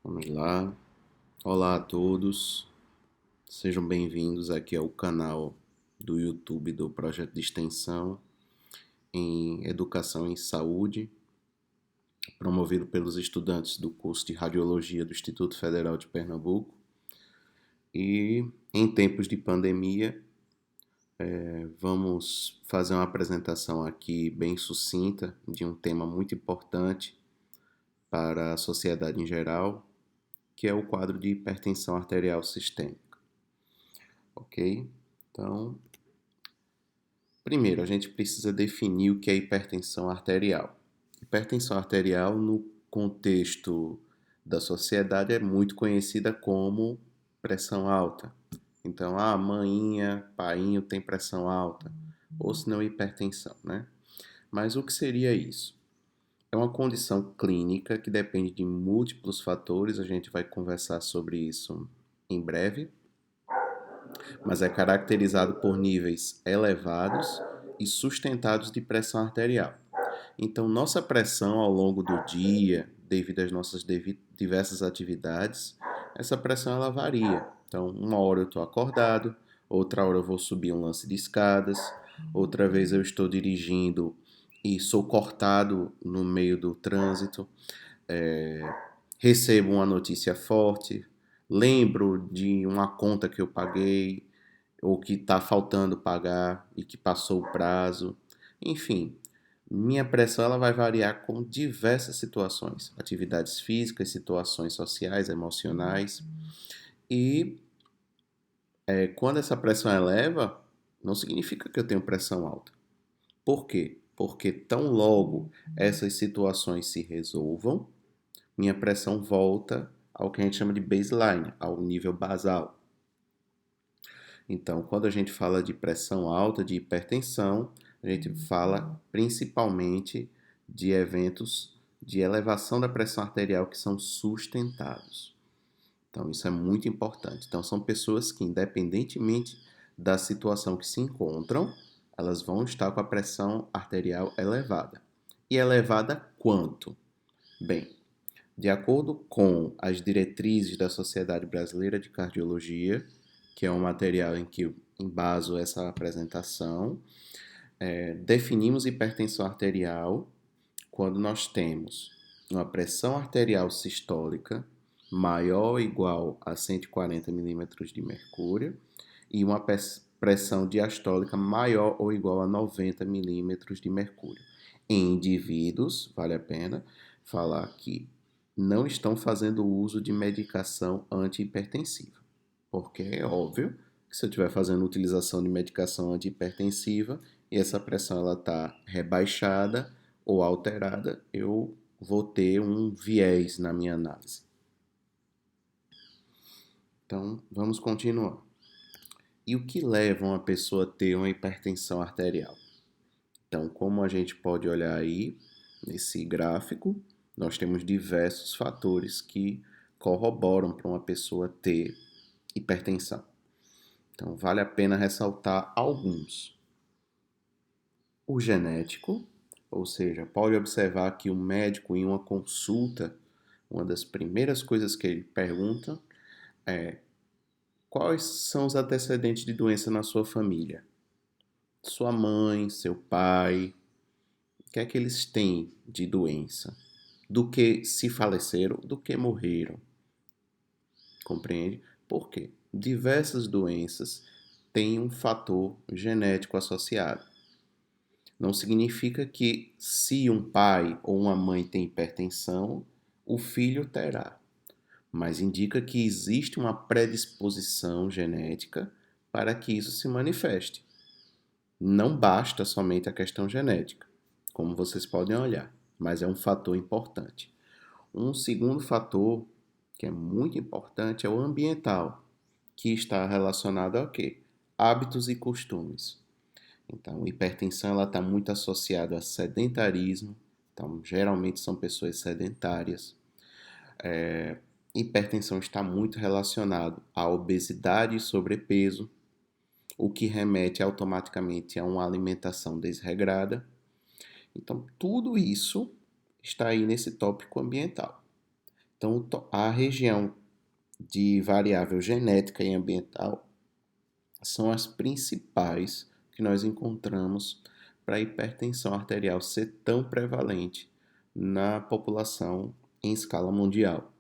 Vamos lá. Olá a todos. Sejam bem-vindos aqui ao canal do YouTube do projeto de extensão em Educação em Saúde, promovido pelos estudantes do curso de Radiologia do Instituto Federal de Pernambuco. E em tempos de pandemia, vamos fazer uma apresentação aqui bem sucinta de um tema muito importante para a sociedade em geral, que é o quadro de hipertensão arterial sistêmica. Ok? Então, primeiro a gente precisa definir o que é hipertensão arterial. Hipertensão arterial, no contexto da sociedade, é muito conhecida como pressão alta. Então, maminha, painho tem pressão alta, ou se não hipertensão, né? Mas o que seria isso? É uma condição clínica que depende de múltiplos fatores, a gente vai conversar sobre isso em breve, mas é caracterizado por níveis elevados e sustentados de pressão arterial. Então, nossa pressão ao longo do dia, devido às nossas diversas atividades, essa pressão ela varia. Então, uma hora eu estou acordado, outra hora eu vou subir um lance de escadas, outra vez eu estou dirigindo e sou cortado no meio do trânsito, é, recebo uma notícia forte, lembro de uma conta que eu paguei, ou que está faltando pagar e que passou o prazo. Enfim, minha pressão ela vai variar com diversas situações, atividades físicas, situações sociais, emocionais. E quando essa pressão eleva, não significa que eu tenho pressão alta. Por quê? Porque tão logo essas situações se resolvam, minha pressão volta ao que a gente chama de baseline, ao nível basal. Então, quando a gente fala de pressão alta, de hipertensão, a gente fala principalmente de eventos de elevação da pressão arterial que são sustentados. Então, isso é muito importante. Então, são pessoas que, independentemente da situação que se encontram, elas vão estar com a pressão arterial elevada. E elevada quanto? Bem, de acordo com as diretrizes da Sociedade Brasileira de Cardiologia, que é um material em que embaso essa apresentação, definimos hipertensão arterial quando nós temos uma pressão arterial sistólica maior ou igual a 140 milímetros de mercúrio e uma pressão diastólica maior ou igual a 90 milímetros de mercúrio. Em indivíduos, vale a pena falar que não estão fazendo uso de medicação antihipertensiva, porque é óbvio que se eu estiver fazendo utilização de medicação antihipertensiva e essa pressão ela está rebaixada ou alterada, eu vou ter um viés na minha análise. Então, vamos continuar. E o que leva uma pessoa a ter uma hipertensão arterial? Então, como a gente pode olhar aí nesse gráfico, nós temos diversos fatores que corroboram para uma pessoa ter hipertensão. Então, vale a pena ressaltar alguns. O genético, ou seja, pode observar que o médico, em uma consulta, uma das primeiras coisas que ele pergunta é: quais são os antecedentes de doença na sua família? Sua mãe, seu pai, o que é que eles têm de doença? Do que se faleceram, do que morreram. Compreende? Por quê? Diversas doenças têm um fator genético associado. Não significa que se um pai ou uma mãe tem hipertensão, o filho terá, mas indica que existe uma predisposição genética para que isso se manifeste. Não basta somente a questão genética, como vocês podem olhar, mas é um fator importante. Um segundo fator que é muito importante é o ambiental, que está relacionado ao quê? Hábitos e costumes. Então, hipertensão ela está muito associada a sedentarismo. Então, geralmente são pessoas sedentárias. Hipertensão está muito relacionado à obesidade e sobrepeso, o que remete automaticamente a uma alimentação desregrada. Então, tudo isso está aí nesse tópico ambiental. Então, a região de variável genética e ambiental são as principais que nós encontramos para a hipertensão arterial ser tão prevalente na população em escala mundial.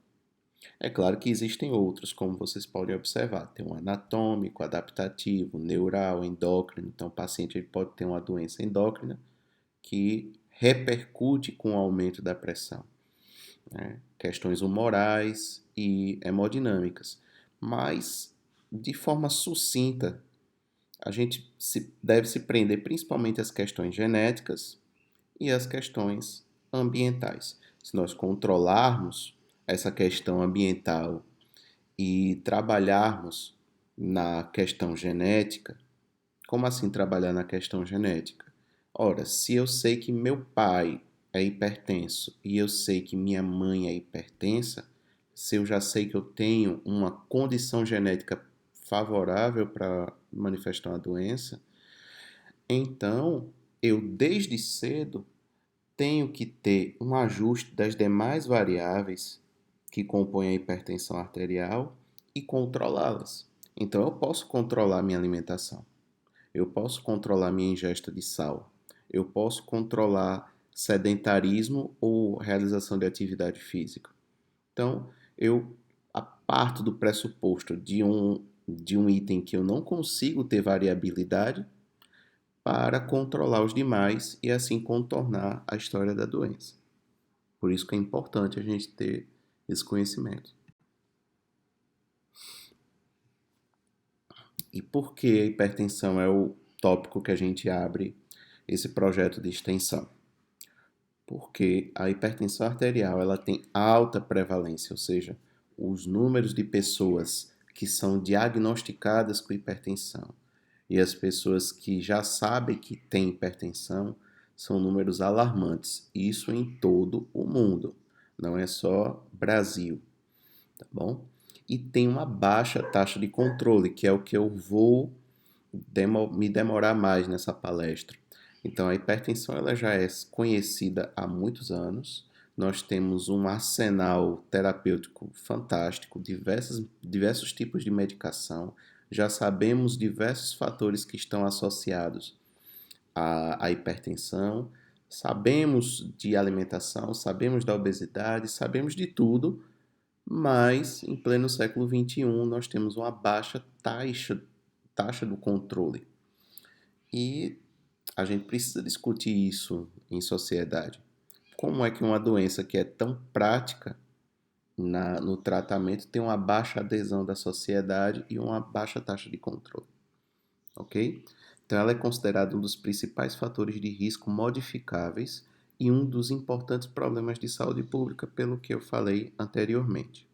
É claro que existem outros, como vocês podem observar. Tem um anatômico, adaptativo, neural, endócrino. Então, o paciente ele pode ter uma doença endócrina que repercute com o aumento da pressão, né? Questões humorais e hemodinâmicas. Mas, de forma sucinta, a gente deve se prender principalmente às questões genéticas e às questões ambientais. Se nós controlarmos essa questão ambiental e trabalharmos na questão genética, como assim trabalhar na questão genética? Ora, se eu sei que meu pai é hipertenso e eu sei que minha mãe é hipertensa, se eu já sei que eu tenho uma condição genética favorável para manifestar uma doença, então eu desde cedo tenho que ter um ajuste das demais variáveis que compõem a hipertensão arterial e controlá-las. Então eu posso controlar minha alimentação, eu posso controlar minha ingesta de sal, eu posso controlar sedentarismo ou realização de atividade física. Então eu parto do pressuposto de um item que eu não consigo ter variabilidade para controlar os demais e assim contornar a história da doença. Por isso que é importante a gente ter esse conhecimento. E por que a hipertensão é o tópico que a gente abre esse projeto de extensão? Porque a hipertensão arterial ela tem alta prevalência, ou seja, os números de pessoas que são diagnosticadas com hipertensão e as pessoas que já sabem que têm hipertensão são números alarmantes. Isso em todo o mundo, não é só Brasil, tá bom? E tem uma baixa taxa de controle, que é o que eu vou me demorar mais nessa palestra. Então, a hipertensão ela já é conhecida há muitos anos. Nós temos um arsenal terapêutico fantástico, diversos tipos de medicação. Já sabemos diversos fatores que estão associados à hipertensão. Sabemos de alimentação, sabemos da obesidade, sabemos de tudo, mas em pleno século XXI nós temos uma baixa taxa do controle. E a gente precisa discutir isso em sociedade. Como é que uma doença que é tão prática no tratamento tem uma baixa adesão da sociedade e uma baixa taxa de controle? Ok? Então, ela é considerada um dos principais fatores de risco modificáveis e um dos importantes problemas de saúde pública, pelo que eu falei anteriormente.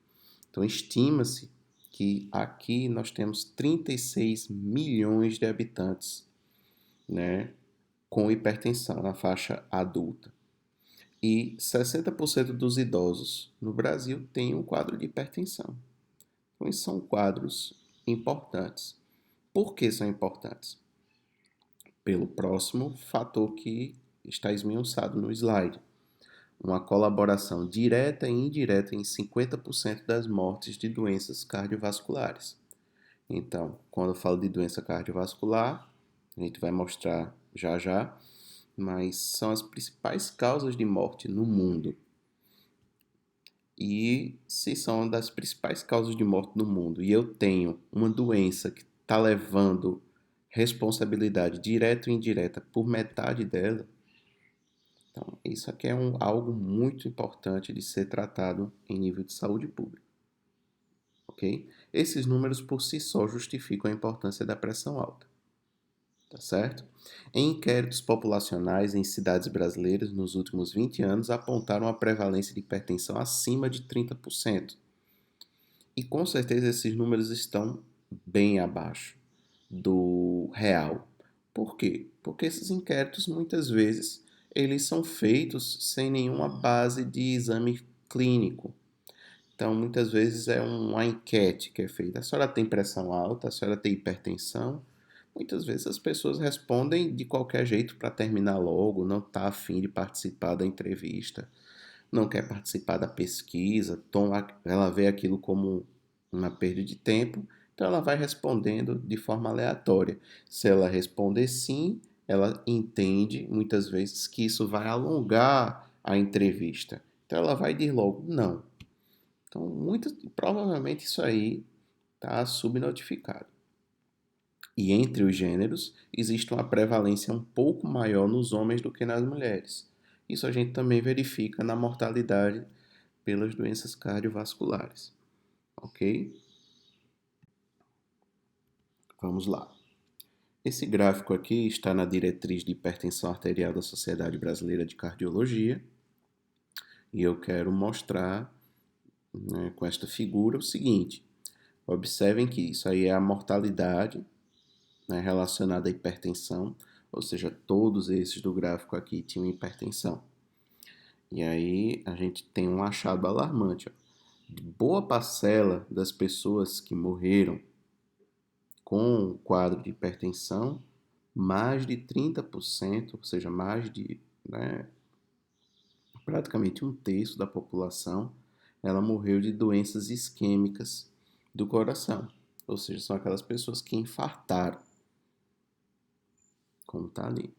Então, estima-se que aqui nós temos 36 milhões de habitantes, né, com hipertensão na faixa adulta. E 60% dos idosos no Brasil têm um quadro de hipertensão. Então, esses são quadros importantes. Por que são importantes? Pelo próximo fator que está esmiuçado no slide. Uma colaboração direta e indireta em 50% das mortes de doenças cardiovasculares. Então, quando eu falo de doença cardiovascular, a gente vai mostrar já já, mas são as principais causas de morte no mundo. E se são das principais causas de morte no mundo e eu tenho uma doença que está levando responsabilidade direta ou indireta por metade dela, então isso aqui é algo muito importante de ser tratado em nível de saúde pública. Ok? Esses números por si só justificam a importância da pressão alta. Tá certo? Em inquéritos populacionais em cidades brasileiras nos últimos 20 anos apontaram a prevalência de hipertensão acima de 30%. E com certeza esses números estão bem abaixo do real. Por quê? Porque esses inquéritos muitas vezes eles são feitos sem nenhuma base de exame clínico. Então, muitas vezes é uma enquete que é feita. A senhora tem pressão alta? A senhora tem hipertensão? Muitas vezes as pessoas respondem de qualquer jeito para terminar logo, não está afim de participar da entrevista. não quer participar da pesquisa, ela vê aquilo como uma perda de tempo, então ela vai respondendo de forma aleatória. Se ela responder sim, ela entende muitas vezes que isso vai alongar a entrevista. Então ela vai dizer logo não. Então, provavelmente isso aí está subnotificado. E entre os gêneros, existe uma prevalência um pouco maior nos homens do que nas mulheres. Isso a gente também verifica na mortalidade pelas doenças cardiovasculares. Ok? Vamos lá. Esse gráfico aqui está na diretriz de hipertensão arterial da Sociedade Brasileira de Cardiologia. E eu quero mostrar, né, com esta figura o seguinte. Observem que isso aí é a mortalidade, né, relacionada à hipertensão, ou seja, todos esses do gráfico aqui tinham hipertensão. E aí a gente tem um achado alarmante. Ó. De boa parcela das pessoas que morreram com o quadro de hipertensão, mais de 30%, ou seja, mais de, né, praticamente um terço da população, ela morreu de doenças isquêmicas do coração. Ou seja, são aquelas pessoas que infartaram, como está ali.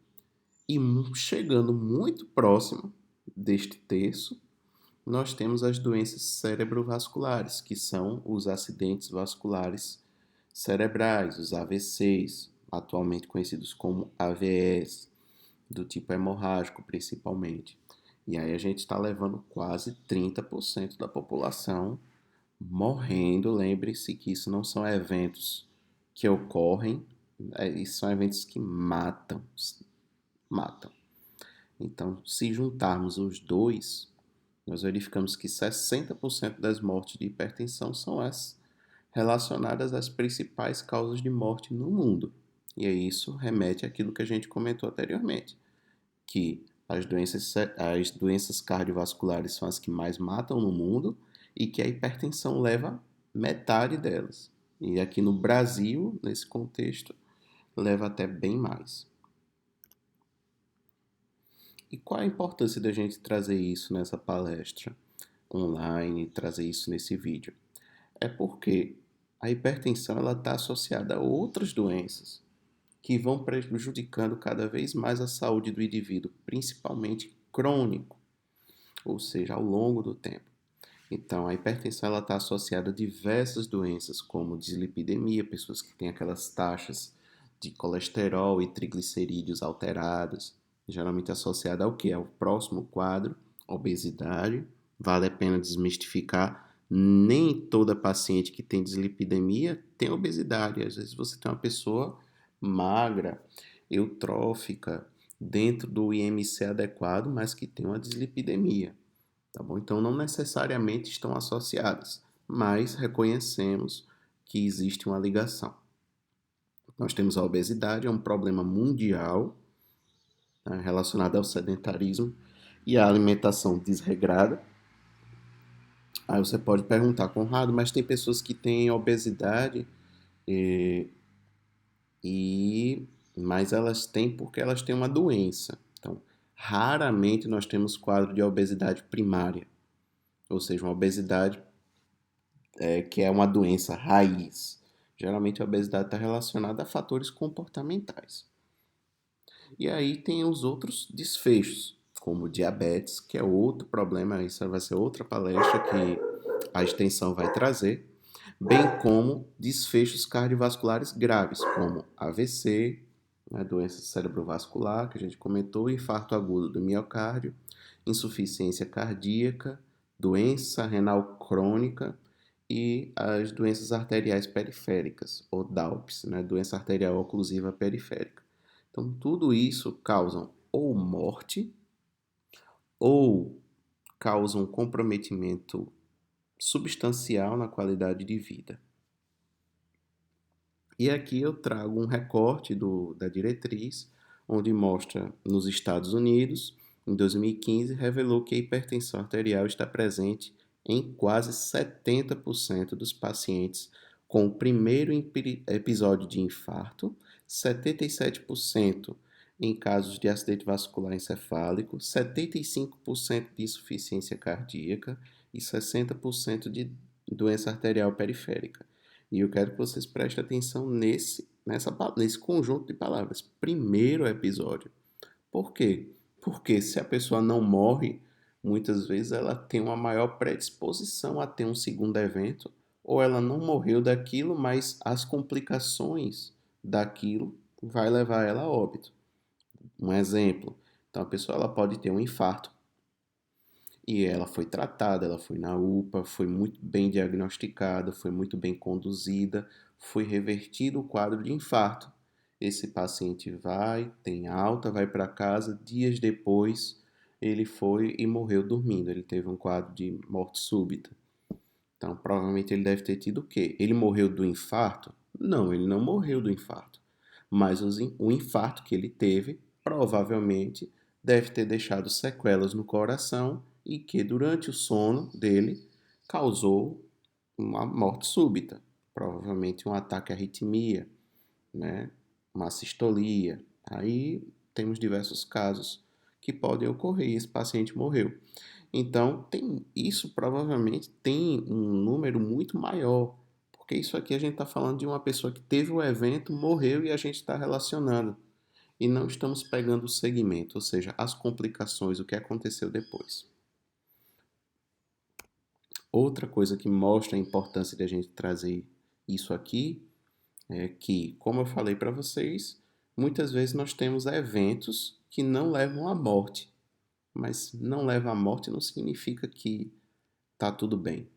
E chegando muito próximo deste terço, nós temos as doenças cerebrovasculares, que são os acidentes vasculares cerebrais, os AVCs, atualmente conhecidos como AVEs, do tipo hemorrágico principalmente. E aí a gente está levando quase 30% da população morrendo. Lembre-se que isso não são eventos que ocorrem, isso são eventos que matam. Então, se juntarmos os dois, nós verificamos que 60% das mortes de hipertensão são as relacionadas às principais causas de morte no mundo. E aí isso remete àquilo que a gente comentou anteriormente, que as doenças cardiovasculares são as que mais matam no mundo e que a hipertensão leva metade delas. E aqui no Brasil, nesse contexto, leva até bem mais. E qual a importância da gente trazer isso nessa palestra online, trazer isso nesse vídeo? É porque a hipertensão está associada a outras doenças que vão prejudicando cada vez mais a saúde do indivíduo, principalmente crônico, ou seja, ao longo do tempo. Então, a hipertensão está associada a diversas doenças, como dislipidemia, pessoas que têm aquelas taxas de colesterol e triglicerídeos alteradas, geralmente associada ao que? Ao próximo quadro, obesidade. Vale a pena desmistificar, nem toda paciente que tem dislipidemia tem obesidade. Às vezes você tem uma pessoa magra, eutrófica, dentro do IMC adequado, mas que tem uma dislipidemia. Tá bom? Então, não necessariamente estão associadas, mas reconhecemos que existe uma ligação. Nós temos a obesidade, é um problema mundial, né, relacionado ao sedentarismo e à alimentação desregrada. Aí você pode perguntar, Conrado, mas tem pessoas que têm obesidade mas elas têm porque elas têm uma doença. Então, raramente nós temos quadro de obesidade primária, ou seja, uma obesidade que é uma doença raiz. Geralmente a obesidade está relacionada a fatores comportamentais. E aí tem os outros desfechos, como diabetes, que é outro problema, isso vai ser outra palestra que a extensão vai trazer, bem como desfechos cardiovasculares graves, como AVC, né, doença cerebrovascular, que a gente comentou, infarto agudo do miocárdio, insuficiência cardíaca, doença renal crônica e as doenças arteriais periféricas, ou DALPs, né, doença arterial oclusiva periférica. Então, tudo isso causam ou morte ou causam comprometimento substancial na qualidade de vida. E aqui eu trago um recorte da diretriz, onde mostra nos Estados Unidos, em 2015, revelou que a hipertensão arterial está presente em quase 70% dos pacientes com o primeiro episódio de infarto, 77% em casos de acidente vascular encefálico, 75% de insuficiência cardíaca e 60% de doença arterial periférica. E eu quero que vocês prestem atenção nesse conjunto de palavras. Primeiro episódio. Por quê? Porque se a pessoa não morre, muitas vezes ela tem uma maior predisposição a ter um segundo evento, ou ela não morreu daquilo, mas as complicações daquilo vai levar ela a óbito. Um exemplo, então a pessoa ela pode ter um infarto e ela foi tratada, ela foi na UPA, foi muito bem diagnosticada, foi muito bem conduzida, foi revertido o quadro de infarto. Esse paciente tem alta, vai para casa, dias depois ele foi e morreu dormindo, ele teve um quadro de morte súbita. Então, provavelmente ele deve ter tido o quê? Ele morreu do infarto? Não, ele não morreu do infarto. Mas o infarto que ele teve, provavelmente, deve ter deixado sequelas no coração e que durante o sono dele causou uma morte súbita. Provavelmente um ataque à arritmia, né? Uma sistolia. Aí temos diversos casos que podem ocorrer e esse paciente morreu. Então, isso provavelmente tem um número muito maior, porque isso aqui a gente está falando de uma pessoa que teve o evento, morreu e a gente está relacionando. E não estamos pegando o segmento, ou seja, as complicações, o que aconteceu depois. Outra coisa que mostra a importância de a gente trazer isso aqui é que, como eu falei para vocês, muitas vezes nós temos eventos que não levam à morte, mas não leva à morte não significa que está tudo bem.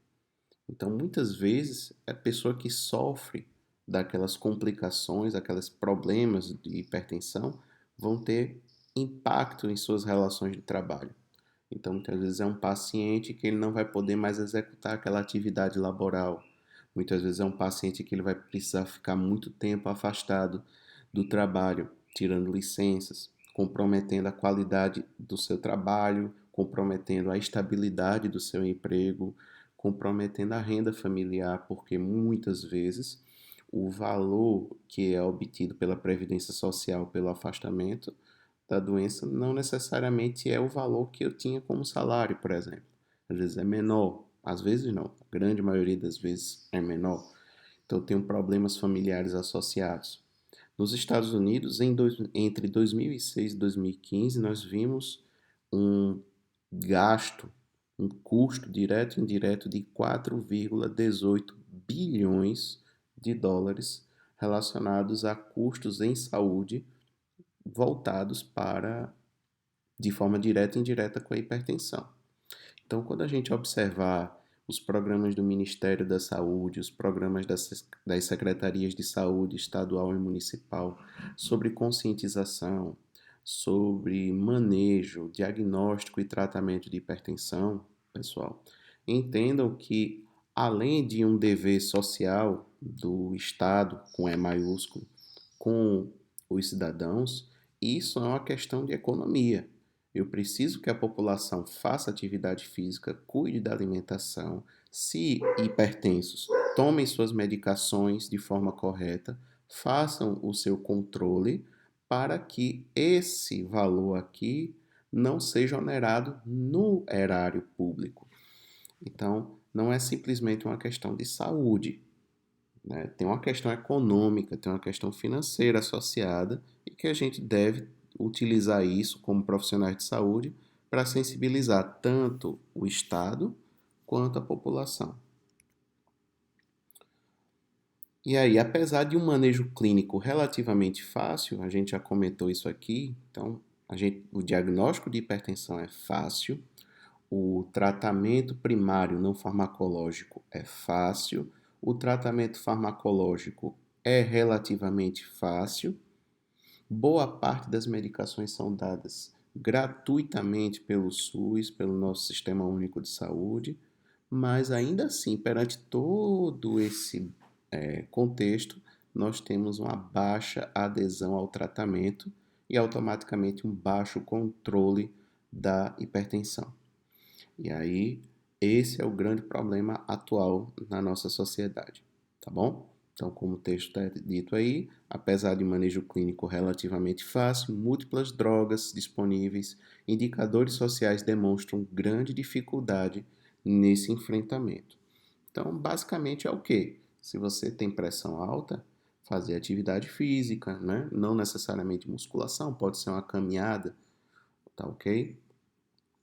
Então, muitas vezes, a pessoa que sofre daquelas complicações, aqueles problemas de hipertensão, vão ter impacto em suas relações de trabalho. Então, muitas vezes é um paciente que ele não vai poder mais executar aquela atividade laboral. Muitas vezes é um paciente que ele vai precisar ficar muito tempo afastado do trabalho, tirando licenças, comprometendo a qualidade do seu trabalho, comprometendo a estabilidade do seu emprego, comprometendo a renda familiar, porque muitas vezes o valor que é obtido pela Previdência Social pelo afastamento da doença não necessariamente é o valor que eu tinha como salário, por exemplo. Às vezes é menor, às vezes não, a grande maioria das vezes é menor. Então, eu tenho problemas familiares associados. Nos Estados Unidos, entre 2006 e 2015, nós vimos um gasto, um custo direto e indireto de 4,18 bilhões de dólares relacionados a custos em saúde voltados para, de forma direta e indireta, com a hipertensão. Então, quando a gente observar os programas do Ministério da Saúde, os programas das secretarias de saúde estadual e municipal sobre conscientização, sobre manejo, diagnóstico e tratamento de hipertensão, pessoal, entendam que além de um dever social do Estado, com E maiúsculo, com os cidadãos, isso é uma questão de economia. Eu preciso que a população faça atividade física, cuide da alimentação, se hipertensos, tomem suas medicações de forma correta, façam o seu controle para que esse valor aqui não seja onerado no erário público. Então, não é simplesmente uma questão de saúde, né? Tem uma questão econômica, tem uma questão financeira associada e que a gente deve utilizar isso como profissionais de saúde para sensibilizar tanto o Estado quanto a população. E aí, apesar de um manejo clínico relativamente fácil, a gente já comentou isso aqui, então o diagnóstico de hipertensão é fácil, o tratamento primário não farmacológico é fácil, o tratamento farmacológico é relativamente fácil. Boa parte das medicações são dadas gratuitamente pelo SUS, pelo nosso Sistema Único de Saúde, mas ainda assim, perante todo esse contexto, nós temos uma baixa adesão ao tratamento e automaticamente um baixo controle da hipertensão. E aí, esse é o grande problema atual na nossa sociedade, tá bom? Então, como o texto está dito aí, apesar de manejo clínico relativamente fácil, múltiplas drogas disponíveis, indicadores sociais demonstram grande dificuldade nesse enfrentamento. Então, basicamente é o quê? Se você tem pressão alta, fazer atividade física, né? Não necessariamente musculação, pode ser uma caminhada, tá ok?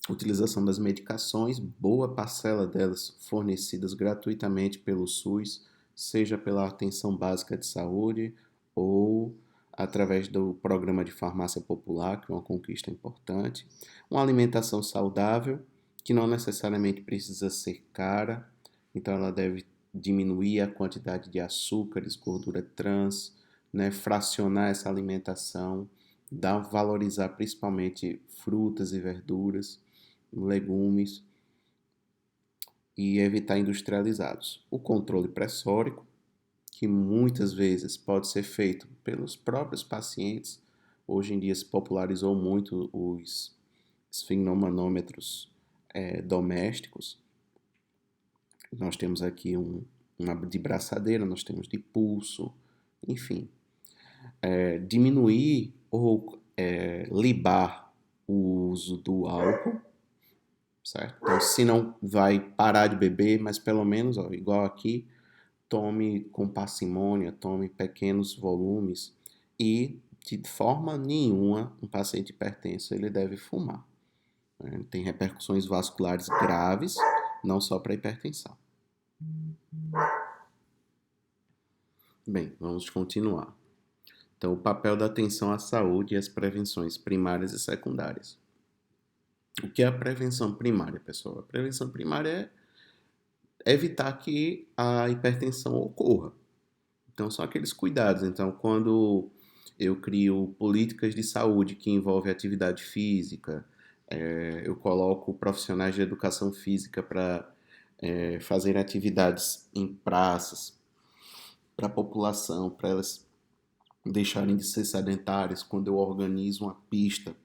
Utilização das medicações, boa parcela delas fornecidas gratuitamente pelo SUS, seja pela atenção básica de saúde ou através do programa de farmácia popular, que é uma conquista importante. Uma alimentação saudável, que não necessariamente precisa ser cara, então ela deve diminuir a quantidade de açúcares, gordura trans, né, fracionar essa alimentação, valorizar principalmente frutas e verduras, legumes e evitar industrializados. O controle pressórico, que muitas vezes pode ser feito pelos próprios pacientes. Hoje em dia se popularizou muito os esfigmomanômetros domésticos. Nós temos aqui uma de braçadeira, nós temos de pulso, enfim. Diminuir ou libar o uso do álcool, certo? Então, se não vai parar de beber, mas pelo menos, ó, igual aqui, tome com parcimônia, tome pequenos volumes e de forma nenhuma um paciente hipertenso ele deve fumar. Né? Tem repercussões vasculares graves, não só para hipertensão. Bem, vamos continuar. Então, o papel da atenção à saúde e as prevenções primárias e secundárias. O que é a prevenção primária, pessoal? A prevenção primária é evitar que a hipertensão ocorra. Então, são aqueles cuidados. Então, quando eu crio políticas de saúde que envolvem atividade física, eu coloco profissionais de educação física para fazer atividades em praças para a população, para elas deixarem de ser sedentárias. Quando eu organizo uma pista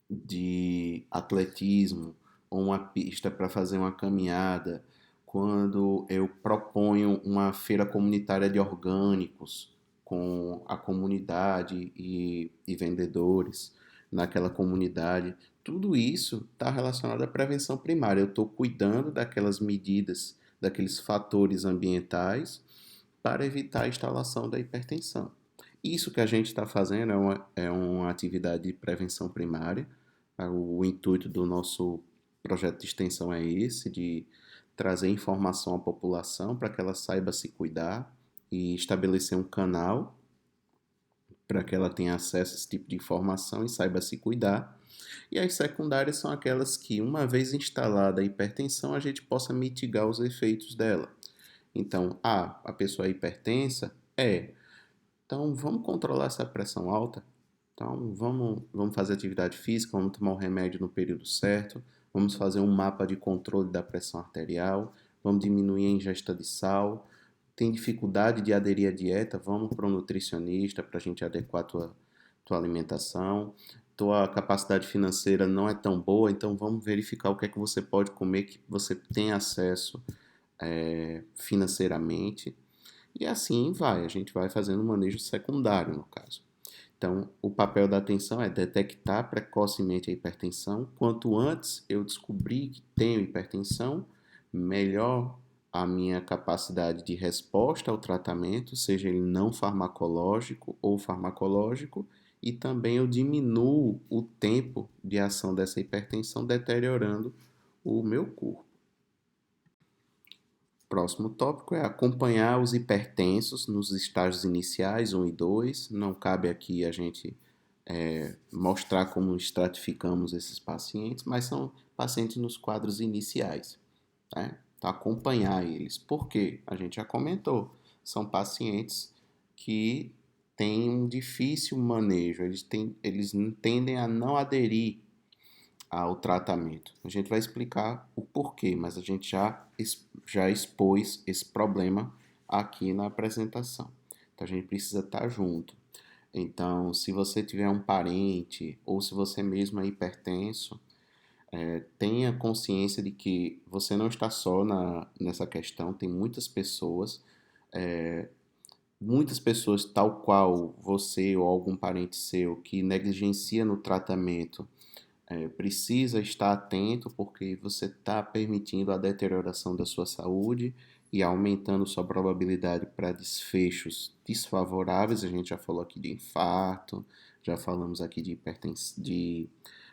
de atletismo ou uma pista para fazer uma caminhada, quando eu proponho uma feira comunitária de orgânicos com a comunidade e vendedores naquela comunidade, tudo isso está relacionado à prevenção primária. Eu estou cuidando daquelas medidas, daqueles fatores ambientais para evitar a instalação da hipertensão. Isso que a gente está fazendo é uma atividade de prevenção primária. O intuito do nosso projeto de extensão é esse, de trazer informação à população para que ela saiba se cuidar e estabelecer um canal para que ela tenha acesso a esse tipo de informação e saiba se cuidar. E as secundárias são aquelas que, uma vez instalada a hipertensão, a gente possa mitigar os efeitos dela. Então, a pessoa é hipertensa? É. Então, vamos controlar essa pressão alta? Então, vamos fazer atividade física, vamos tomar o remédio no período certo, vamos fazer um mapa de controle da pressão arterial, vamos diminuir a ingesta de sal. Tem dificuldade de aderir à dieta? Vamos para um nutricionista para a gente adequar a tua alimentação. Tua capacidade financeira não é tão boa, então vamos verificar o que é que você pode comer que você tem acesso financeiramente. E assim vai, a gente vai fazendo um manejo secundário no caso. Então, o papel da atenção é detectar precocemente a hipertensão. Quanto antes eu descobrir que tenho hipertensão, melhor a minha capacidade de resposta ao tratamento, seja ele não farmacológico ou farmacológico, e também eu diminuo o tempo de ação dessa hipertensão, deteriorando o meu corpo. Próximo tópico é acompanhar os hipertensos nos estágios iniciais 1 e 2. Não cabe aqui a gente mostrar como estratificamos esses pacientes, mas são pacientes nos quadros iniciais. Né? Então, acompanhar eles. Por quê? A gente já comentou. São pacientes que têm um difícil manejo, eles tendem a não aderir ao tratamento. A gente vai explicar o porquê, mas a gente já expôs esse problema aqui na apresentação. Então a gente precisa estar junto. Então, se você tiver um parente ou se você mesmo é hipertenso, tenha consciência de que você não está só nessa questão, tem muitas pessoas Muitas pessoas, tal qual você ou algum parente seu, que negligencia no tratamento, precisa estar atento porque você está permitindo a deterioração da sua saúde e aumentando sua probabilidade para desfechos desfavoráveis. A gente já falou aqui de infarto, já falamos aqui de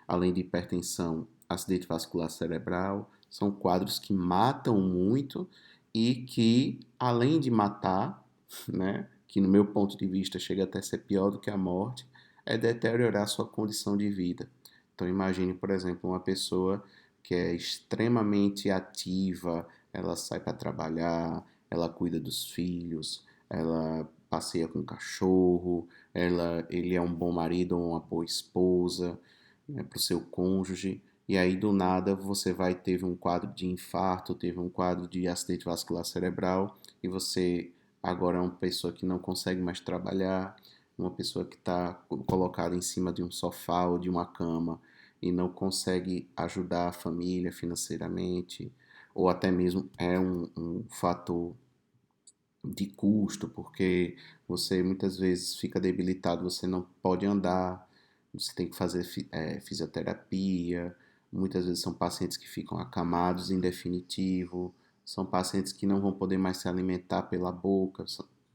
além de hipertensão, acidente vascular cerebral. São quadros que matam muito e que, além de matar, né, que no meu ponto de vista chega até a ser pior do que a morte, é deteriorar sua condição de vida. Então imagine, por exemplo, uma pessoa que é extremamente ativa, ela sai para trabalhar, ela cuida dos filhos, ela passeia com o cachorro, ele é um bom marido ou uma boa esposa, né, para o seu cônjuge. E aí do nada você teve um quadro de infarto, teve um quadro de acidente vascular cerebral e você agora é uma pessoa que não consegue mais trabalhar, uma pessoa que está colocada em cima de um sofá ou de uma cama e não consegue ajudar a família financeiramente, ou até mesmo é um fator de custo, porque você muitas vezes fica debilitado, você não pode andar, você tem que fazer fisioterapia, muitas vezes são pacientes que ficam acamados em definitivo, são pacientes que não vão poder mais se alimentar pela boca,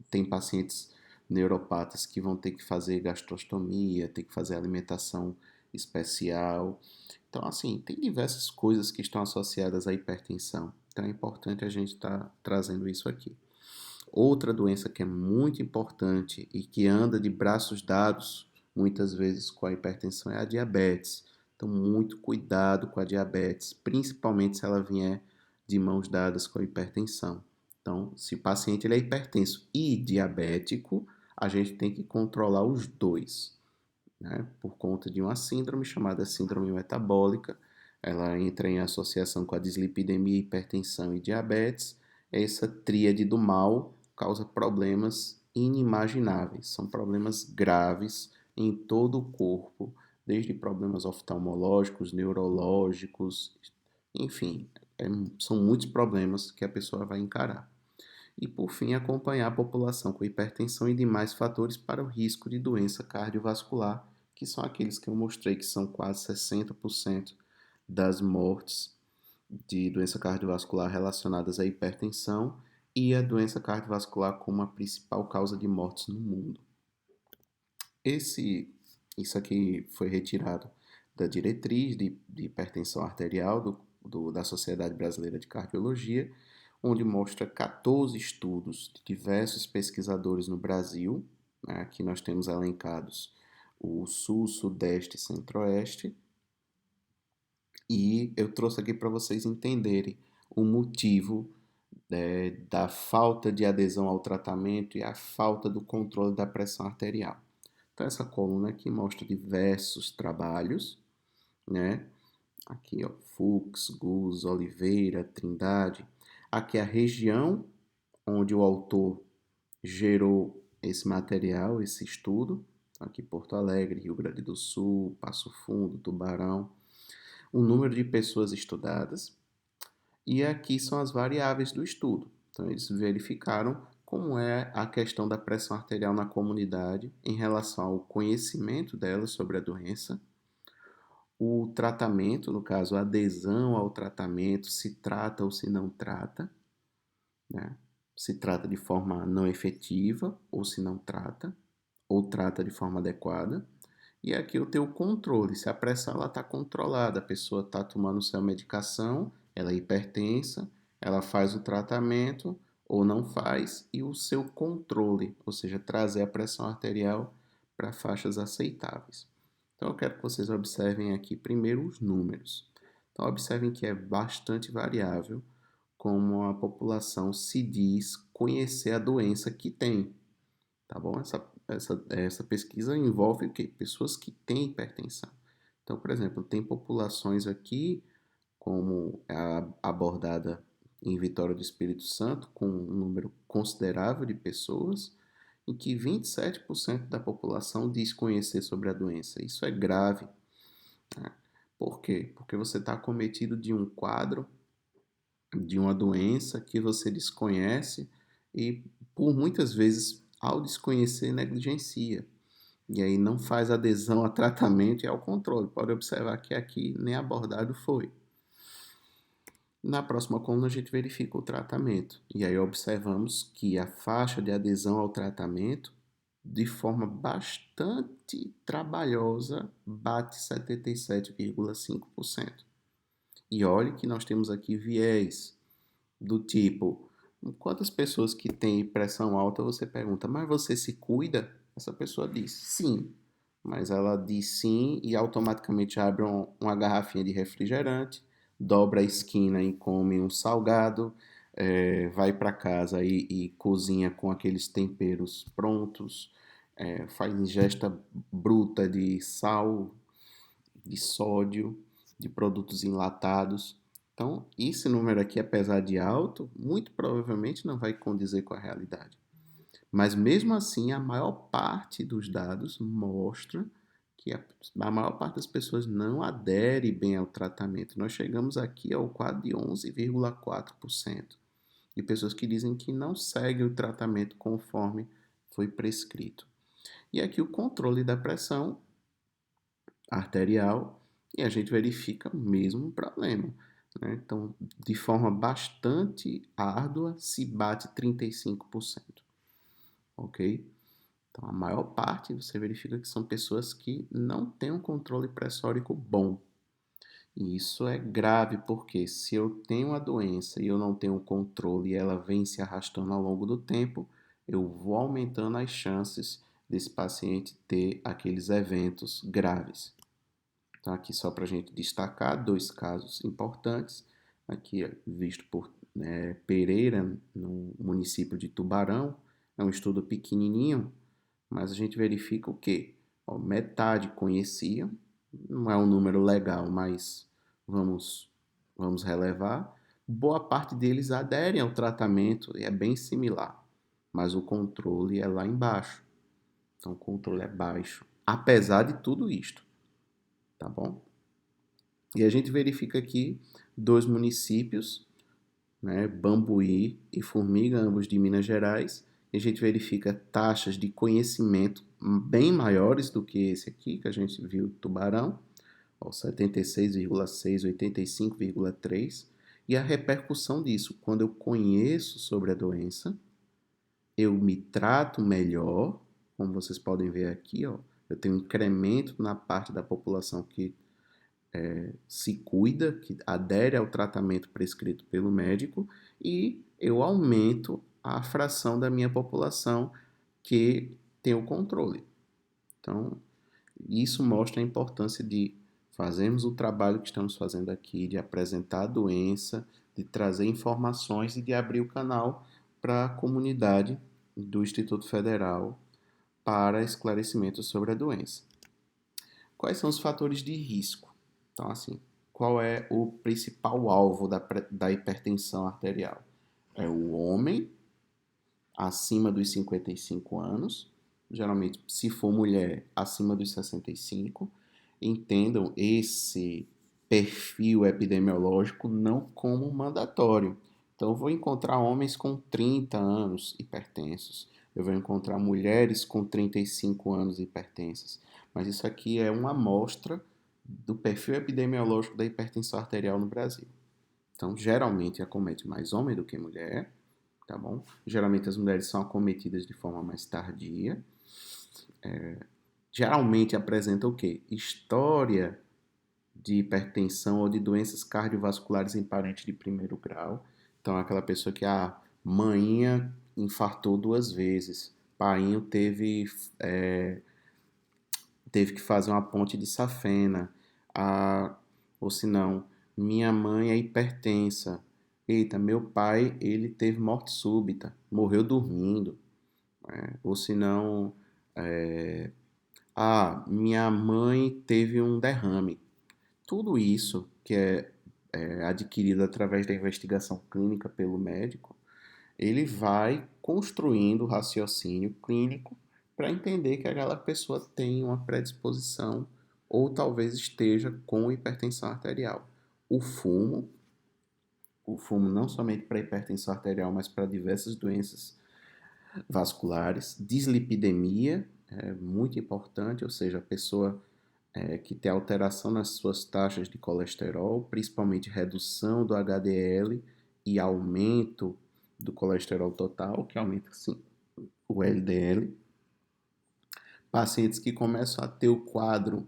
tem pacientes neuropatas que vão ter que fazer gastrostomia, ter que fazer alimentação especial. Então, assim, tem diversas coisas que estão associadas à hipertensão. Então, é importante a gente estar trazendo isso aqui. Outra doença que é muito importante e que anda de braços dados muitas vezes com a hipertensão é a diabetes. Então, muito cuidado com a diabetes, principalmente se ela vier de mãos dadas com a hipertensão. Então, se o paciente ele é hipertenso e diabético, a gente tem que controlar os dois, né? Por conta de uma síndrome chamada síndrome metabólica. Ela entra em associação com a dislipidemia, hipertensão e diabetes. Essa tríade do mal causa problemas inimagináveis. São problemas graves em todo o corpo, desde problemas oftalmológicos, neurológicos, enfim, são muitos problemas que a pessoa vai encarar. E, por fim, acompanhar a população com hipertensão e demais fatores para o risco de doença cardiovascular, que são aqueles que eu mostrei que são quase 60% das mortes de doença cardiovascular relacionadas à hipertensão e a doença cardiovascular como a principal causa de mortes no mundo. Isso aqui foi retirado da diretriz de hipertensão arterial da Sociedade Brasileira de Cardiologia, onde mostra 14 estudos de diversos pesquisadores no Brasil. Né? Aqui nós temos elencados o Sul, Sudeste e Centro-Oeste. E eu trouxe aqui para vocês entenderem o motivo da falta de adesão ao tratamento e a falta do controle da pressão arterial. Então, essa coluna aqui mostra diversos trabalhos, né? Aqui, ó, Fux, Guz, Oliveira, Trindade. Aqui é a região onde o autor gerou esse material, esse estudo. Aqui, Porto Alegre, Rio Grande do Sul, Passo Fundo, Tubarão. O número de pessoas estudadas. E aqui são as variáveis do estudo. Então, eles verificaram como é a questão da pressão arterial na comunidade em relação ao conhecimento dela sobre a doença, o tratamento, no caso, a adesão ao tratamento, se trata ou se não trata, né? Se trata de forma não efetiva ou se não trata, ou trata de forma adequada. E aqui o teu controle, se a pressão está controlada, a pessoa está tomando sua medicação, ela é hipertensa, ela faz o tratamento ou não faz, e o seu controle, ou seja, trazer a pressão arterial para faixas aceitáveis. Então eu quero que vocês observem aqui primeiro os números. Então observem que é bastante variável como a população se diz conhecer a doença que tem, tá bom? Essa pesquisa envolve o quê? Pessoas que têm hipertensão. Então, por exemplo, tem populações aqui, como é abordada em Vitória do Espírito Santo, com um número considerável de pessoas, em que 27% da população diz conhecer sobre a doença. Isso é grave, né? Por quê? Porque você está acometido de um quadro, de uma doença que você desconhece e por muitas vezes, ao desconhecer, negligencia. E aí não faz adesão a tratamento e ao controle. Pode observar que aqui nem abordado foi. Na próxima coluna, a gente verifica o tratamento. E aí observamos que a faixa de adesão ao tratamento, de forma bastante trabalhosa, bate 77,5%. E olhe que nós temos aqui viés do tipo, quantas pessoas que têm pressão alta você pergunta, mas você se cuida? Essa pessoa diz sim, mas ela diz sim e automaticamente abre uma garrafinha de refrigerante, dobra a esquina e come um salgado, vai para casa e cozinha com aqueles temperos prontos, faz ingesta bruta de sal, de sódio, de produtos enlatados. Então, esse número aqui, apesar de alto, muito provavelmente não vai condizer com a realidade. Mas mesmo assim, a maior parte dos dados mostra que a maior parte das pessoas não adere bem ao tratamento. Nós chegamos aqui ao quadro de 11,4% de pessoas que dizem que não seguem o tratamento conforme foi prescrito. E aqui o controle da pressão arterial e a gente verifica o mesmo problema. Né? Então, de forma bastante árdua, se bate 35%. Ok? Então, a maior parte você verifica que são pessoas que não têm um controle pressórico bom. E isso é grave porque se eu tenho a doença e eu não tenho um controle e ela vem se arrastando ao longo do tempo, eu vou aumentando as chances desse paciente ter aqueles eventos graves. Então, aqui só para a gente destacar dois casos importantes. Aqui visto por Pereira, no município de Tubarão. É um estudo pequenininho, mas a gente verifica o quê? Ó, metade conhecia, não é um número legal, mas vamos relevar. Boa parte deles aderem ao tratamento e é bem similar, mas o controle é lá embaixo. Então, o controle é baixo, apesar de tudo isto, tá bom? E a gente verifica aqui dois municípios, né, Bambuí e Formiga, ambos de Minas Gerais, e a gente verifica taxas de conhecimento bem maiores do que esse aqui, que a gente viu Tubarão, 76,6, 85,3, e a repercussão disso, quando eu conheço sobre a doença, eu me trato melhor, como vocês podem ver aqui, ó, eu tenho um incremento na parte da população que se cuida, que adere ao tratamento prescrito pelo médico e eu aumento a fração da minha população que tem o controle. Então, isso mostra a importância de fazermos o trabalho que estamos fazendo aqui, de apresentar a doença, de trazer informações e de abrir o canal para a comunidade do Instituto Federal para esclarecimento sobre a doença. Quais são os fatores de risco? Então, assim, qual é o principal alvo da hipertensão arterial? É o homem acima dos 55 anos, geralmente, se for mulher, acima dos 65. Entendam esse perfil epidemiológico não como mandatório. Então, eu vou encontrar homens com 30 anos hipertensos, eu vou encontrar mulheres com 35 anos hipertensas, mas isso aqui é uma amostra do perfil epidemiológico da hipertensão arterial no Brasil. Então, geralmente acomete mais homem do que mulher, tá bom? Geralmente as mulheres são acometidas de forma mais tardia. Geralmente apresenta o quê? História de hipertensão ou de doenças cardiovasculares em parente de primeiro grau. Então, aquela pessoa que a maninha infartou 2 vezes, painho teve que fazer uma ponte de safena, ou se não, minha mãe é hipertensa. Eita, meu pai, ele teve morte súbita, morreu dormindo. Ou se não, minha mãe teve um derrame. Tudo isso que é adquirido através da investigação clínica pelo médico, ele vai construindo o raciocínio clínico para entender que aquela pessoa tem uma predisposição ou talvez esteja com hipertensão arterial. O fumo, o fumo não somente para hipertensão arterial, mas para diversas doenças vasculares, dislipidemia, é muito importante, ou seja, a pessoa que tem alteração nas suas taxas de colesterol, principalmente redução do HDL e aumento do colesterol total, que aumenta sim o LDL. Pacientes que começam a ter o quadro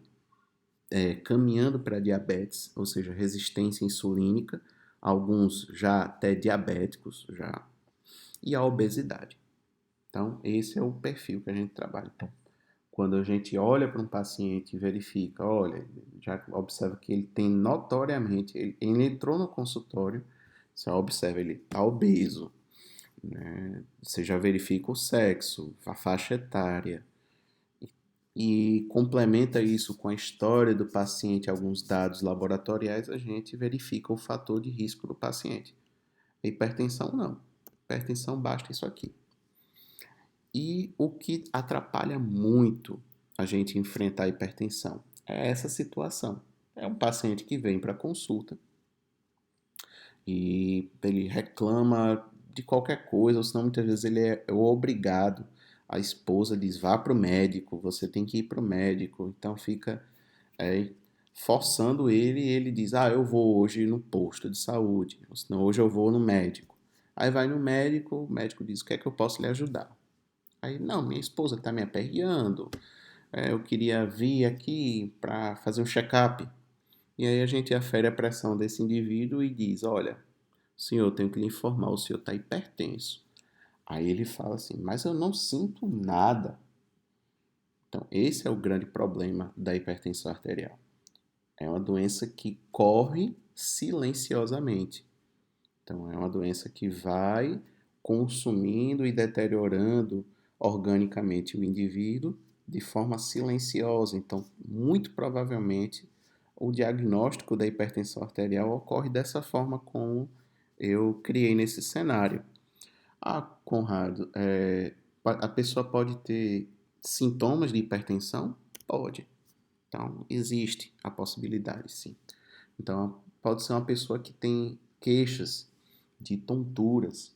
caminhando para diabetes, ou seja, resistência insulínica, alguns já até diabéticos já, e a obesidade. Então, esse é o perfil que a gente trabalha. Então, quando a gente olha para um paciente e verifica, olha, já observa que ele tem notoriamente, ele entrou no consultório, você observa, ele está obeso, né? Você já verifica o sexo, a faixa etária, e complementa isso com a história do paciente, alguns dados laboratoriais, a gente verifica o fator de risco do paciente. Hipertensão não. Hipertensão basta isso aqui. E o que atrapalha muito a gente enfrentar a hipertensão é essa situação. É um paciente que vem para consulta e ele reclama de qualquer coisa, ou senão muitas vezes ele é obrigado. A esposa diz, vá para o médico, você tem que ir para o médico. Então fica é, forçando ele e ele diz, eu vou hoje no posto de saúde, ou senão hoje eu vou no médico. Aí vai no médico, o médico diz, o que é que eu posso lhe ajudar? Aí, não, minha esposa está me aperreando, eu queria vir aqui para fazer um check-up. E aí a gente afere a pressão desse indivíduo e diz, olha, senhor, eu tenho que lhe informar, o senhor está hipertenso. Aí ele fala assim, mas eu não sinto nada. Então, esse é o grande problema da hipertensão arterial. É uma doença que corre silenciosamente. Então, é uma doença que vai consumindo e deteriorando organicamente o indivíduo de forma silenciosa. Então, muito provavelmente, o diagnóstico da hipertensão arterial ocorre dessa forma como eu criei nesse cenário. Conrado, a pessoa pode ter sintomas de hipertensão? Pode. Então, existe a possibilidade, sim. Então, pode ser uma pessoa que tem queixas de tonturas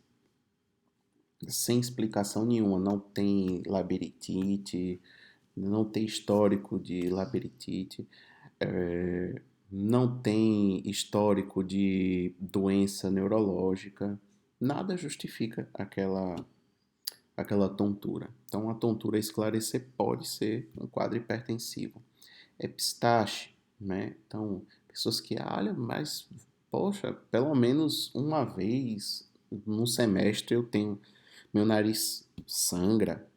sem explicação nenhuma, não tem labirintite, não tem histórico de labirintite, não tem histórico de doença neurológica, nada justifica aquela tontura. Então, a tontura a esclarecer pode ser um quadro hipertensivo. Epistaxe, né? Então, pessoas que olham, mas, poxa, pelo menos uma vez no semestre eu tenho, meu nariz sangra,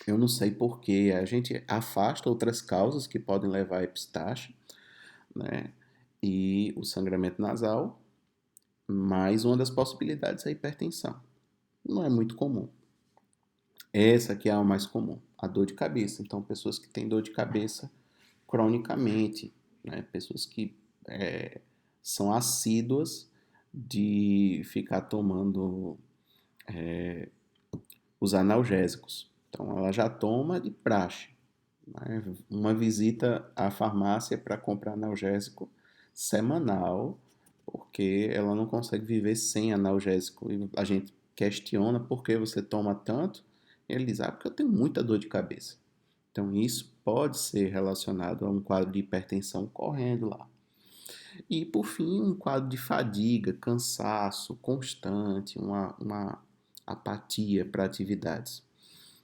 eu não sei por quê. A gente afasta outras causas que podem levar a epistaxe, né? E o sangramento nasal, mas uma das possibilidades é a hipertensão. Não é muito comum. Essa aqui é a mais comum, a dor de cabeça. Então, pessoas que têm dor de cabeça cronicamente, né? Pessoas que são assíduas de ficar tomando os analgésicos. Então, ela já toma de praxe, né? Uma visita à farmácia para comprar analgésico semanal, porque ela não consegue viver sem analgésico. E a gente questiona por que você toma tanto. Ele diz, porque eu tenho muita dor de cabeça. Então, isso pode ser relacionado a um quadro de hipertensão correndo lá. E, por fim, um quadro de fadiga, cansaço constante, uma apatia para atividades.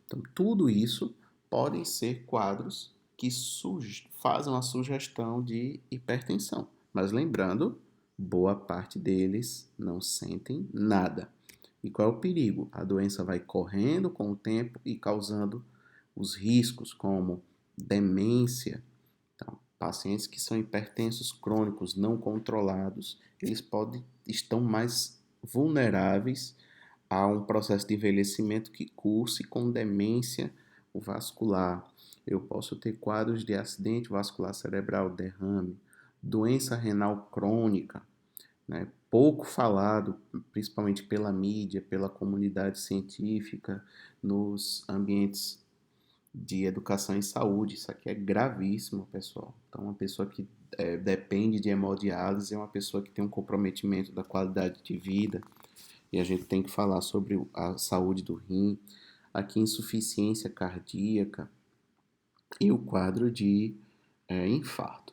Então, tudo isso podem ser quadros que fazem uma sugestão de hipertensão. Mas lembrando, boa parte deles não sentem nada. E qual é o perigo? A doença vai correndo com o tempo e causando os riscos como demência. Então, pacientes que são hipertensos crônicos não controlados, eles estão mais vulneráveis a um processo de envelhecimento que curse com demência vascular. Eu posso ter quadros de acidente vascular cerebral, derrame, doença renal crônica, né? Pouco falado, principalmente pela mídia, pela comunidade científica, nos ambientes de educação e saúde. Isso aqui é gravíssimo, pessoal. Então, uma pessoa que depende de hemodiálise é uma pessoa que tem um comprometimento da qualidade de vida. e a gente tem que falar sobre a saúde do rim, aqui insuficiência cardíaca e o quadro de infarto.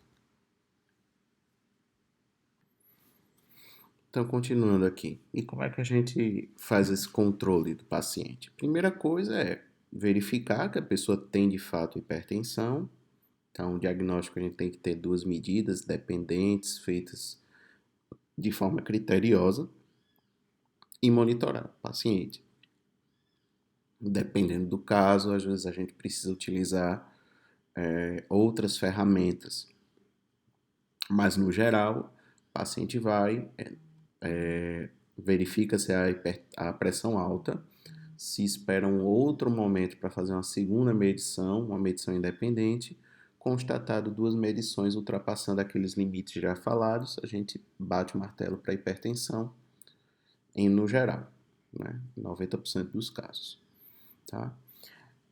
Então, continuando aqui, e como é que a gente faz esse controle do paciente? Primeira coisa é verificar que a pessoa tem de fato hipertensão. Então, o diagnóstico a gente tem que ter duas medidas dependentes, feitas de forma criteriosa, e monitorar o paciente. Dependendo do caso, às vezes a gente precisa utilizar outras ferramentas, mas no geral, o paciente vai, verifica se a pressão alta, se espera um outro momento para fazer uma segunda medição, uma medição independente, constatado duas medições ultrapassando aqueles limites já falados, a gente bate o martelo para hipertensão no geral, né? 90% dos casos, tá?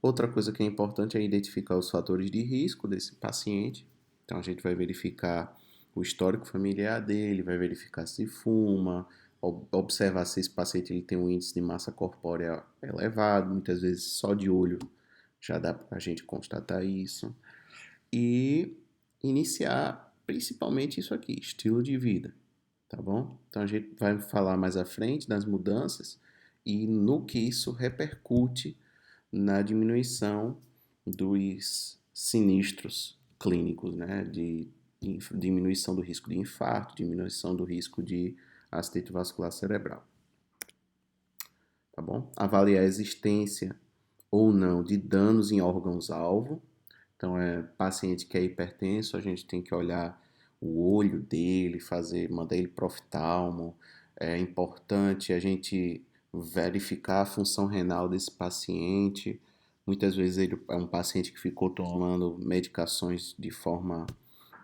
Outra coisa que é importante é identificar os fatores de risco desse paciente. Então a gente vai verificar o histórico familiar dele, vai verificar se fuma, observar se esse paciente ele tem um índice de massa corpórea elevado, muitas vezes só de olho já dá para a gente constatar isso. E iniciar principalmente isso aqui, estilo de vida, tá bom? Então a gente vai falar mais à frente das mudanças e no que isso repercute na diminuição dos sinistros clínicos, né? De diminuição do risco de infarto, diminuição do risco de acidente vascular cerebral, tá bom? Avaliar a existência ou não de danos em órgãos-alvo. Então, paciente que é hipertenso, a gente tem que olhar o olho dele, mandar ele para oftalmo. É importante a gente verificar a função renal desse paciente. Muitas vezes ele é um paciente que ficou tomando medicações de forma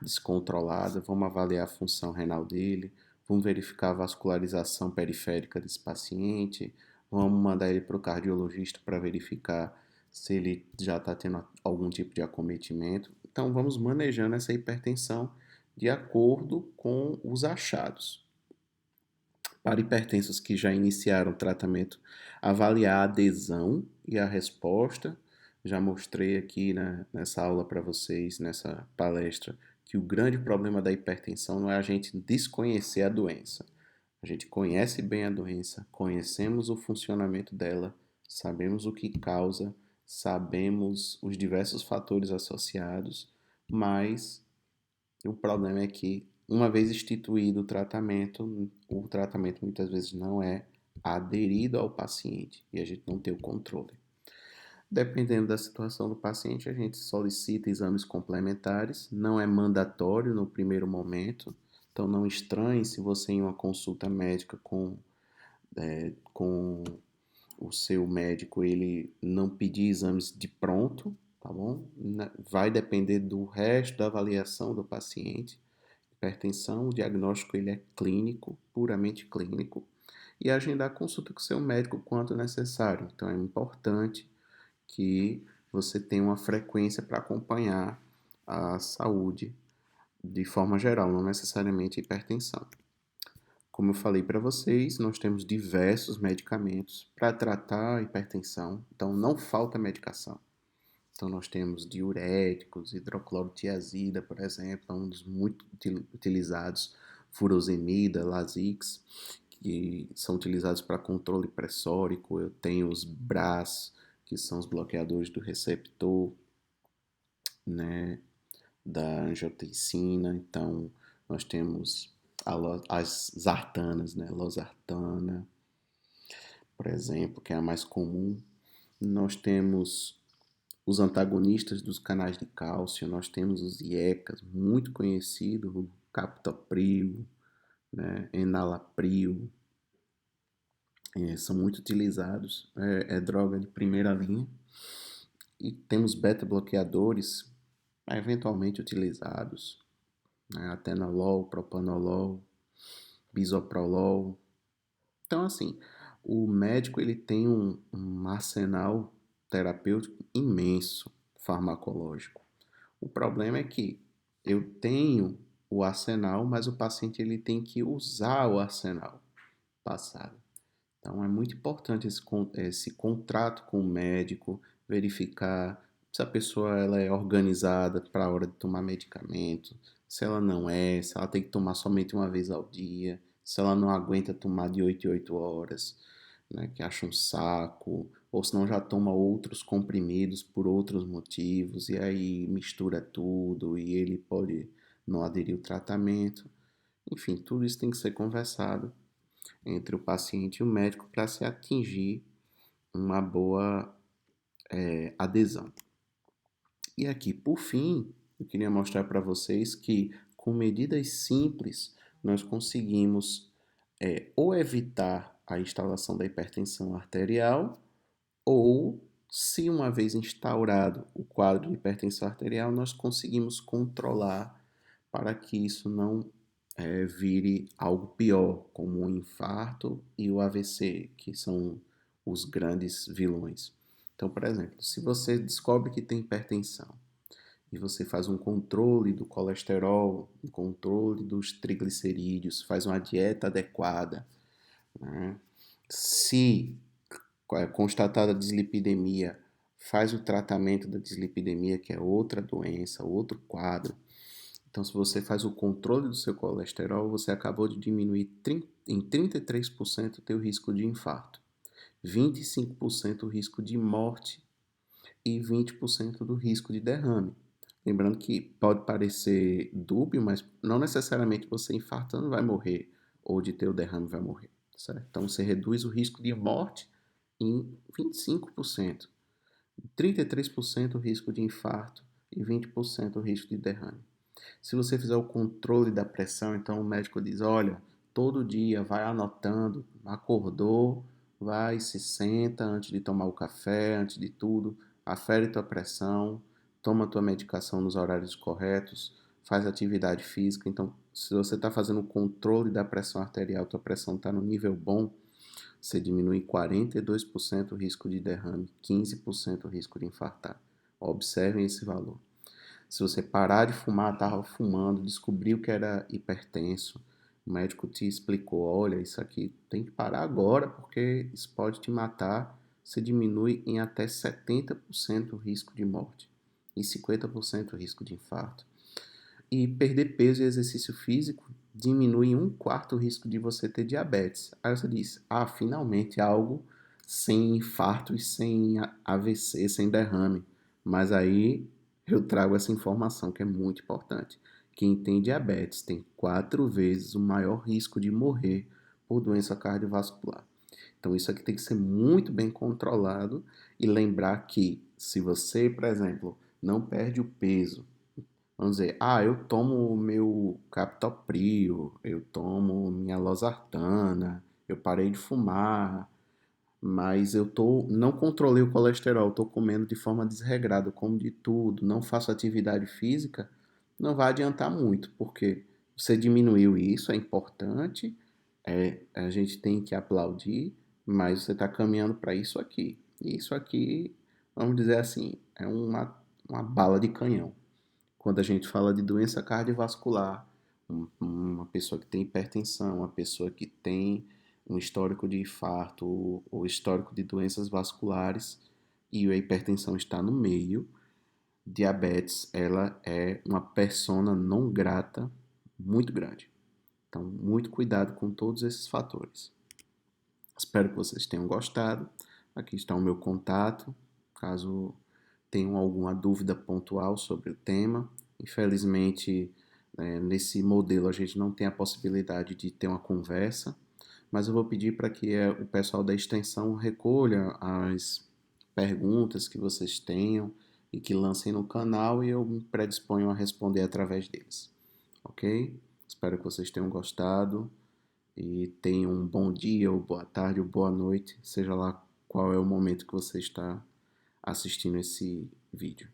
descontrolada. Vamos avaliar a função renal dele, vamos verificar a vascularização periférica desse paciente, vamos mandar ele para o cardiologista para verificar se ele já está tendo algum tipo de acometimento. Então, vamos manejando essa hipertensão de acordo com os achados. Para hipertensos que já iniciaram o tratamento, avaliar a adesão e a resposta. Já mostrei aqui, né, nessa aula para vocês, nessa palestra, que o grande problema da hipertensão não é a gente desconhecer a doença. A gente conhece bem a doença, conhecemos o funcionamento dela, sabemos o que causa, sabemos os diversos fatores associados, mas o problema é que, uma vez instituído o tratamento muitas vezes não é aderido ao paciente e a gente não tem o controle. Dependendo da situação do paciente, a gente solicita exames complementares, não é mandatório no primeiro momento, então não estranhe se você em uma consulta médica com o seu médico ele não pedir exames de pronto, tá bom? Vai depender do resto da avaliação do paciente. Hipertensão, o diagnóstico ele é clínico, puramente clínico, e agendar consulta com o seu médico quanto necessário. Então é importante que você tenha uma frequência para acompanhar a saúde de forma geral, não necessariamente hipertensão. Como eu falei para vocês, nós temos diversos medicamentos para tratar a hipertensão, então não falta medicação. Então nós temos diuréticos, hidroclorotiazida, por exemplo, é um dos muito utilizados, furosemida, Lasix, que são utilizados para controle pressórico. Eu tenho os BRAs, que são os bloqueadores do receptor, né, da angiotensina. Então nós temos as sartanas, né, losartana, por exemplo, que é a mais comum. Nós temos os antagonistas dos canais de cálcio, nós temos os IECAs, muito conhecido, o captopril, né, enalapril, são muito utilizados, é droga de primeira linha. E temos beta-bloqueadores eventualmente utilizados, né, atenolol, propanolol, bisoprolol. Então, assim, o médico ele tem um arsenal terapêutico imenso, farmacológico. O problema é que eu tenho o arsenal, mas o paciente ele tem que usar o arsenal passado. Então, é muito importante esse contrato com o médico, verificar se a pessoa ela é organizada para a hora de tomar medicamento, se ela não é, se ela tem que tomar somente uma vez ao dia, se ela não aguenta tomar de 8 em 8 horas, né, que acha um saco, ou se não já toma outros comprimidos por outros motivos, e aí mistura tudo e ele pode não aderir ao tratamento. Enfim, tudo isso tem que ser conversado entre o paciente e o médico para se atingir uma boa adesão. E aqui, por fim, eu queria mostrar para vocês que com medidas simples nós conseguimos ou evitar a instalação da hipertensão arterial ou, se uma vez instaurado o quadro de hipertensão arterial, nós conseguimos controlar para que isso não vire algo pior, como o infarto e o AVC, que são os grandes vilões. Então, por exemplo, se você descobre que tem hipertensão e você faz um controle do colesterol, um controle dos triglicerídeos, faz uma dieta adequada, né? Se constatada a dislipidemia, faz o tratamento da dislipidemia, que é outra doença, outro quadro. Então, se você faz o controle do seu colesterol, você acabou de diminuir em 33% o teu risco de infarto, 25% o risco de morte e 20% do risco de derrame. Lembrando que pode parecer dúbio, mas não necessariamente você infartando vai morrer ou de ter o derrame vai morrer, certo? Então, você reduz o risco de morte em 25%, 33% o risco de infarto e 20% o risco de derrame. Se você fizer o controle da pressão, então o médico diz: olha, todo dia vai anotando, acordou, vai, se senta antes de tomar o café, antes de tudo, afere tua pressão, toma tua medicação nos horários corretos, faz atividade física. Então, se você está fazendo o controle da pressão arterial, tua pressão está no nível bom, você diminui 42% o risco de derrame, 15% o risco de infartar. Observem esse valor. Se você parar de fumar, estava fumando, descobriu que era hipertenso, o médico te explicou, olha, isso aqui tem que parar agora, porque isso pode te matar, você diminui em até 70% o risco de morte e 50% o risco de infarto. E perder peso e exercício físico diminui em um quarto o risco de você ter diabetes. Aí você diz, finalmente algo sem infarto e sem AVC, sem derrame. Mas aí eu trago essa informação que é muito importante. Quem tem diabetes tem 4 vezes o maior risco de morrer por doença cardiovascular. Então isso aqui tem que ser muito bem controlado e lembrar que se você, por exemplo, não perde o peso, vamos dizer, eu tomo o meu captopril, eu tomo minha losartana, eu parei de fumar, mas não controlei o colesterol, estou comendo de forma desregrada, como de tudo, não faço atividade física, não vai adiantar muito, porque você diminuiu isso, é importante, a gente tem que aplaudir, mas você está caminhando para isso aqui. E isso aqui, vamos dizer assim, é uma bala de canhão. Quando a gente fala de doença cardiovascular, uma pessoa que tem hipertensão, uma pessoa que tem um histórico de infarto ou histórico de doenças vasculares e a hipertensão está no meio, diabetes ela é uma persona não grata muito grande. Então, muito cuidado com todos esses fatores. Espero que vocês tenham gostado. Aqui está o meu contato, caso tenham alguma dúvida pontual sobre o tema. Infelizmente, nesse modelo a gente não tem a possibilidade de ter uma conversa, mas eu vou pedir para que o pessoal da extensão recolha as perguntas que vocês tenham e que lancem no canal e eu me predisponho a responder através deles. Ok? Espero que vocês tenham gostado e tenham um bom dia, ou boa tarde, ou boa noite, seja lá qual é o momento que você está assistindo esse vídeo.